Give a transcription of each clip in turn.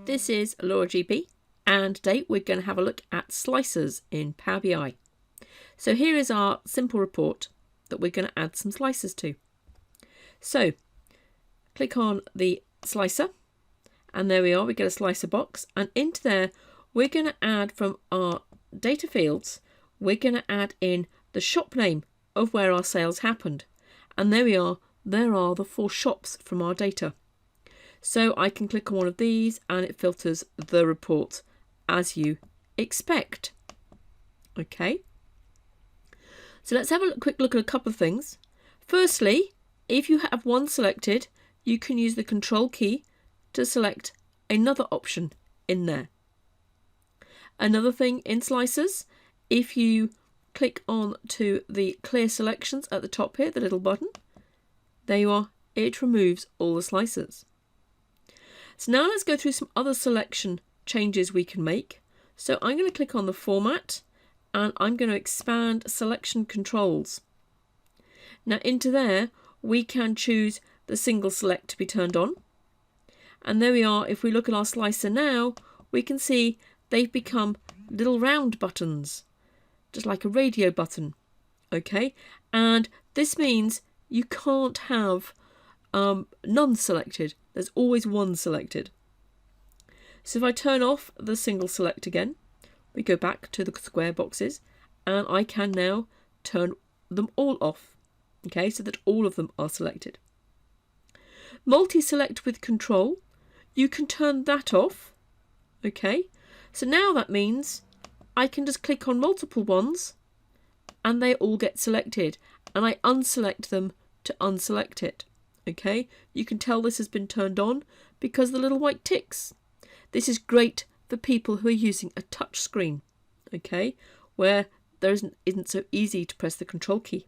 This is Laura GB, and today we're going to have a look at slicers in Power BI. So here is our simple report that we're going to add some slicers to. So click on the slicer, and there we are, we get a slicer box, and into there we're going to add from our data fields, we're going to add in the shop name of where our sales happened. And there we are, there are the 4 shops from our data. So I can click on one of these and it filters the report as you expect. Okay. So let's have a quick look at a couple of things. Firstly, if you have one selected, you can use the Control key to select another option in there. Another thing in slicers, if you click on to the clear selections at the top here, the little button, there you are, it removes all the slicers. So now let's go through some other selection changes we can make. So I'm going to click on the format and I'm going to expand selection controls. Now into there we can choose the single select to be turned on. And there we are, if we look at our slicer now, we can see they've become little round buttons, just like a radio button. Okay, and this means you can't have none selected. There's always one selected. So if I turn off the single select again, we go back to the square boxes and I can now turn them all off. Okay, so that all of them are selected. Multi-select with Control, you can turn that off. Okay, so now that means I can just click on multiple ones and they all get selected, and I unselect them to unselect it. Okay, you can tell this has been turned on because the little white ticks. This is great for people who are using a touch screen, okay, where there isn't so easy to press the Control key.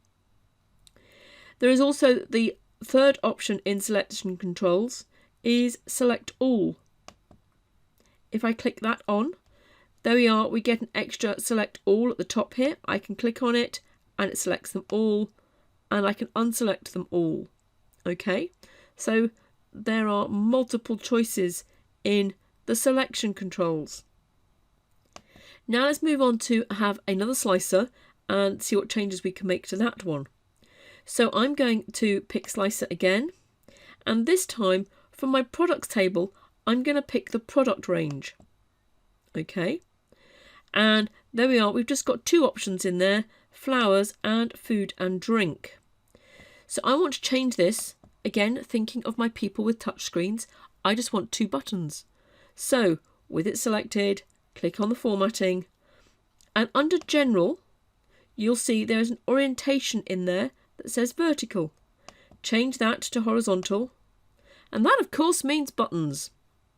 There is also the third option in selection controls is Select All. If I click that on, there we are, we get an extra Select All at the top here. I can click on it and it selects them all, and I can unselect them all. Okay, so there are multiple choices in the selection controls. Now let's move on to have another slicer and see what changes we can make to that one. So I'm going to pick slicer again, and this time from my products table I'm going to pick the product range. Okay, and there we are, we've just got 2 options in there, flowers and food and drink. So I want to change this, again thinking of my people with touch screens, I just want 2 buttons. So with it selected, click on the formatting, and under general you'll see there is an orientation in there that says vertical. Change that to horizontal, and that of course means buttons.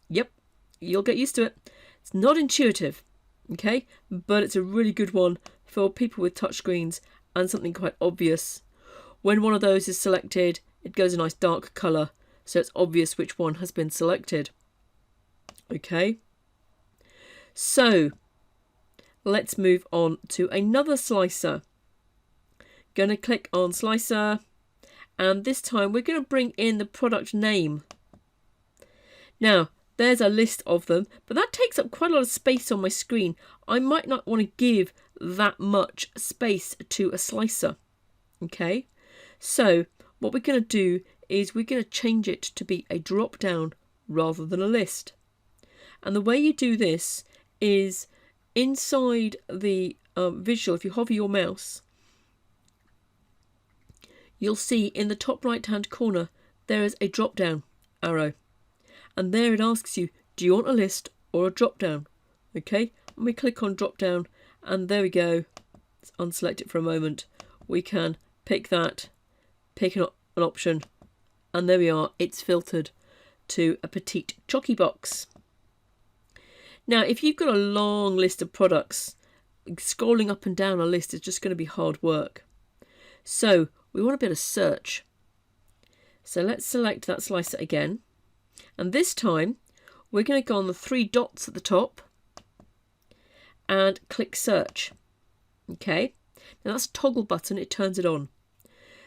Yep, you'll get used to it. It's not intuitive, okay, but it's a really good one for people with touch screens and something quite obvious. When one of those is selected, it goes a nice dark colour, so it's obvious which one has been selected. Okay, so let's move on to another slicer. Going to click on slicer, and this time we're going to bring in the product name. Now there's a list of them, but that takes up quite a lot of space on my screen. I might not want to give that much space to a slicer. Okay, so what we're going to do is we're going to change it to be a drop down rather than a list. And the way you do this is inside the visual, if you hover your mouse, you'll see in the top right hand corner there is a drop down arrow, and there it asks you, do you want a list or a drop down? Okay, and we click on drop down, and there we go. Let's unselect it for a moment. We can pick that, pick an option, and there we are, it's filtered to a petite chocky box. Now if you've got a long list of products, scrolling up and down a list is just going to be hard work. So we want a bit of search. So let's select that slicer again, and this time we're going to go on the 3 dots at the top and click search. Okay, now that's a toggle button, it turns it on.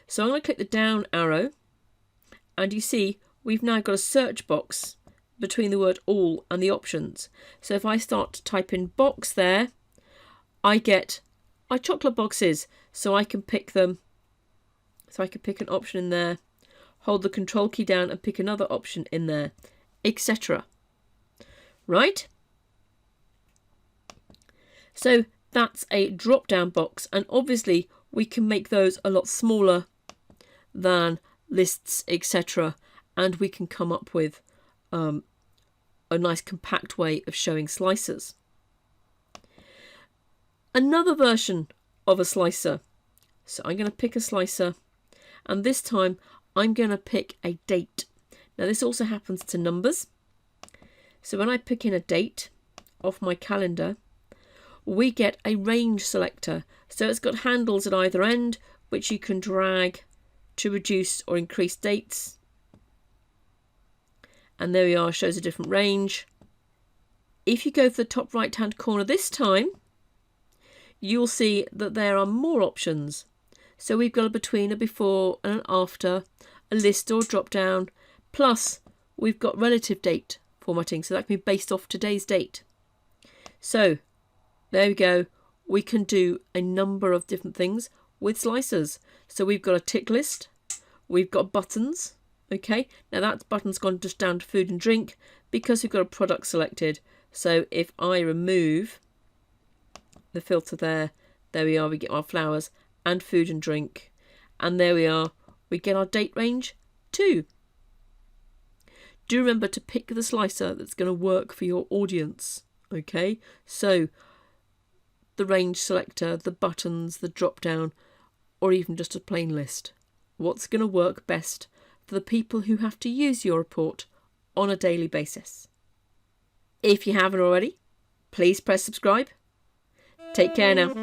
So I'm going to click the down arrow, and you see we've now got a search box between the word all and the options. So if I start to type in box there, I get my chocolate boxes, so I can pick them. So I can pick an option in there, hold the control key down and pick another option in there, etc. Right? So that's a drop down box, and obviously we can make those a lot smaller than lists, etc. And we can come up with a nice compact way of showing slicers. Another version of a slicer. So I'm going to pick a slicer, and this time I'm going to pick a date. Now this also happens to numbers. So when I pick in a date off my calendar, we get a range selector. So it's got handles at either end, which you can drag to reduce or increase dates. And there we are, shows a different range. If you go to the top right hand corner this time, you'll see that there are more options. So we've got a between, a before and an after, a list or drop down, plus we've got relative date formatting, so that can be based off today's date. So there we go, we can do a number of different things with slicers. So we've got a tick list, we've got buttons. Okay, now that button's gone just down to food and drink because we've got a product selected. So if I remove the filter there we are, we get our flowers and food and drink, and there we are, we get our date range too. Do remember to pick the slicer that's going to work for your audience. Okay, so the range selector, the buttons, the drop down, or even just a plain list. What's going to work best for the people who have to use your report on a daily basis? If you haven't already, please press subscribe. Take care now.